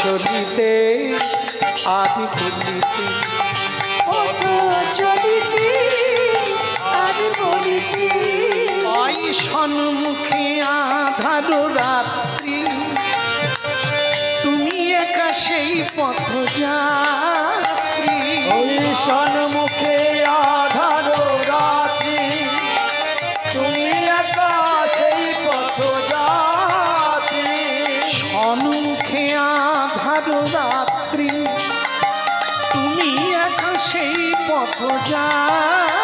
চলিতে আদি বলিতে, পথ চলিতে আদি বলিতে, ওই সন্মুখে আধার রাত্রি, তুমি একা সেই পথযাত্রী। ওই সন্মুখে আধার রাত্রি, তুমি একা সেই পথযাত্রী। সন্মুখে আধার রাত্রি, তুমি একা সেই পথযাত্রী।